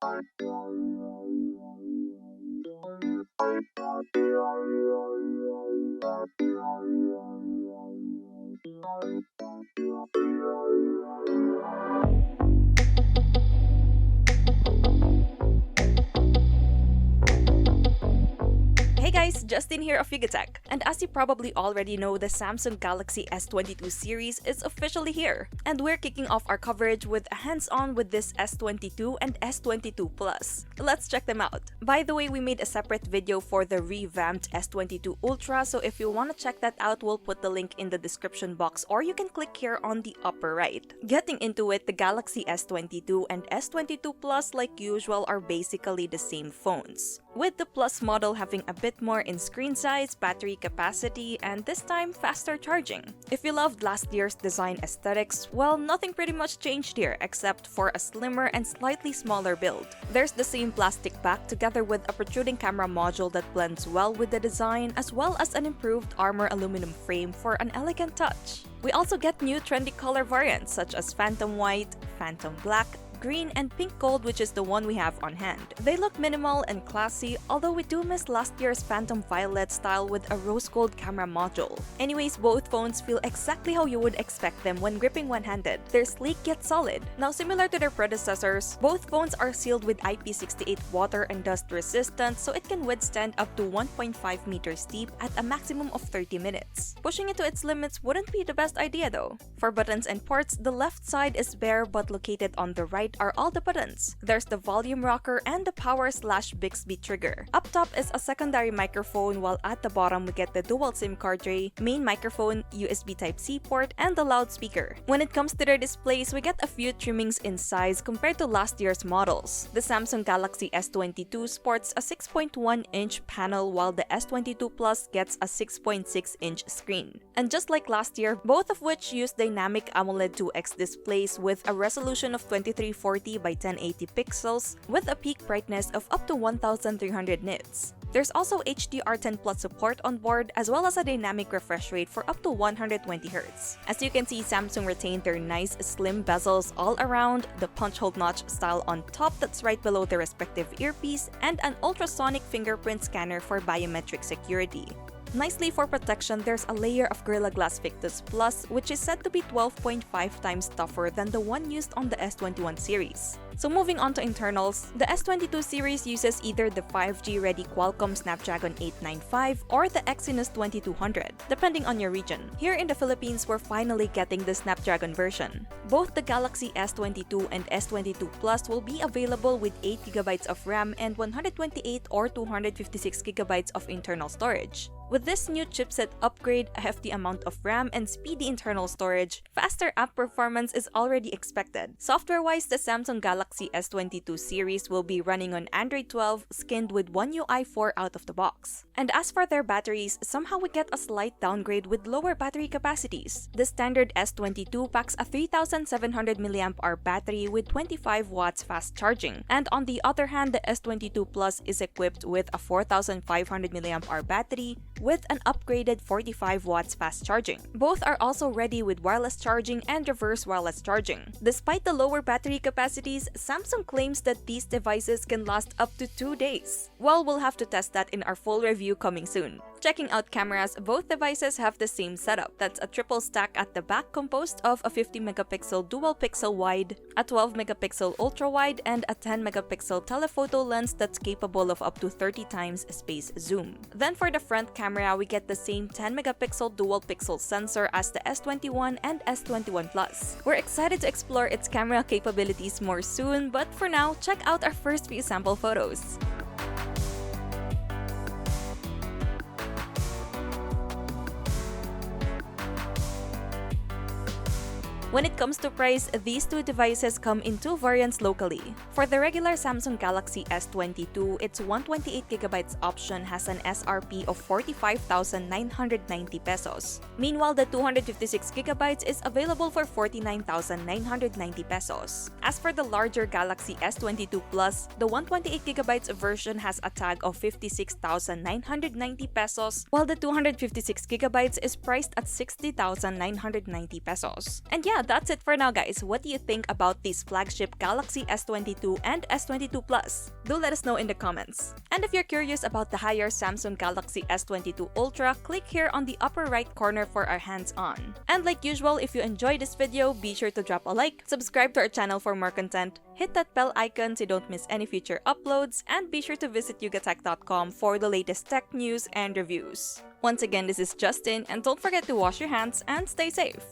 Hey guys, Justin here of Yugatech. And as you probably already know, the Samsung Galaxy S22 series is officially here. And we're kicking off our coverage with a hands-on with this S22 and S22 Plus. Let's check them out. By the way, we made a separate video for the revamped S22 Ultra, so if you want to check that out, we'll put the link in the description box or you can click here on the upper right. Getting into it, the Galaxy S22 and S22 Plus, like usual, are basically the same phones, with the Plus model having a bit more in screen size, battery capacity, and this time faster charging. If you loved last year's design aesthetics, well, nothing pretty much changed here except for a slimmer and slightly smaller build. There's the same plastic back together with a protruding camera module that blends well with the design, as well as an improved armor aluminum frame for an elegant touch. We also get new trendy color variants such as Phantom White, Phantom Black, green, and pink gold, which is the one we have on hand. They look minimal and classy, although we do miss last year's Phantom Violet style with a rose gold camera module. Anyways, both phones feel exactly how you would expect them when gripping one-handed. They're sleek yet solid. Now, similar to their predecessors, both phones are sealed with IP68 water and dust resistance, so it can withstand up to 1.5 meters deep at a maximum of 30 minutes. Pushing it to its limits wouldn't be the best idea though. For buttons and ports, the left side is bare, but located on the right are all the buttons. There's the volume rocker and the power/Bixby trigger. Up top is a secondary microphone, while at the bottom we get the dual SIM card tray, main microphone, USB Type-C port, and the loudspeaker. When it comes to their displays, we get a few trimmings in size compared to last year's models. The Samsung Galaxy S22 sports a 6.1-inch panel, while the S22 Plus gets a 6.6-inch screen. And just like last year, both of which use Dynamic AMOLED 2X displays with a resolution of 2340 by 1080 pixels with a peak brightness of up to 1300 nits. There's also HDR10 Plus support on board, as well as a dynamic refresh rate for up to 120 Hz. As you can see, Samsung retained their nice slim bezels all around, the punch-hole notch style on top that's right below the respective earpiece, and an ultrasonic fingerprint scanner for biometric security. Nicely for protection, there's a layer of Gorilla Glass Victus Plus, which is said to be 12.5 times tougher than the one used on the S21 series. So moving on to internals, the S22 series uses either the 5G-ready Qualcomm Snapdragon 895 or the Exynos 2200, depending on your region. Here in the Philippines, we're finally getting the Snapdragon version. Both the Galaxy S22 and S22 Plus will be available with 8GB of RAM and 128 or 256GB of internal storage. With this new chipset upgrade, a hefty amount of RAM, and speedy internal storage, faster app performance is already expected. Software-wise, the Samsung Galaxy S22 series will be running on Android 12, skinned with One UI 4 out of the box. And as for their batteries, somehow we get a slight downgrade with lower battery capacities. The standard S22 packs a 3700 mAh battery with 25 watts fast charging, and on the other hand, the S22 Plus is equipped with a 4500 mAh battery with an upgraded 45 watts fast charging. Both are also ready with wireless charging and reverse wireless charging. Despite the lower battery capacities, Samsung claims that these devices can last up to 2 days. Well, we'll have to test that in our full review coming soon. Checking out cameras, both devices have the same setup. That's a triple stack at the back composed of a 50-megapixel dual pixel wide, a 12-megapixel ultrawide, and a 10-megapixel telephoto lens that's capable of up to 30 times space zoom. Then for the front camera, we get the same 10-megapixel dual pixel sensor as the S21 and S21 Plus. We're excited to explore its camera capabilities more soon, but for now, check out our first few sample photos. When it comes to price, these two devices come in two variants locally. For the regular Samsung Galaxy S22, its 128GB option has an SRP of 45,990 pesos. Meanwhile, the 256GB is available for 49,990 pesos. As for the larger Galaxy S22 Plus, the 128GB version has a tag of 56,990 pesos, while the 256GB is priced at 60,990 pesos. And yeah, that's it for now, guys. What do you think about these flagship Galaxy S22 and S22 Plus? Do let us know in the comments. And if you're curious about the higher Samsung Galaxy S22 Ultra, click here on the upper right corner for our hands-on. And like usual, if you enjoyed this video, be sure to drop a like, subscribe to our channel for more content, hit that bell icon so you don't miss any future uploads, and be sure to visit yugatech.com for the latest tech news and reviews. Once again, this is Justin, and don't forget to wash your hands and stay safe.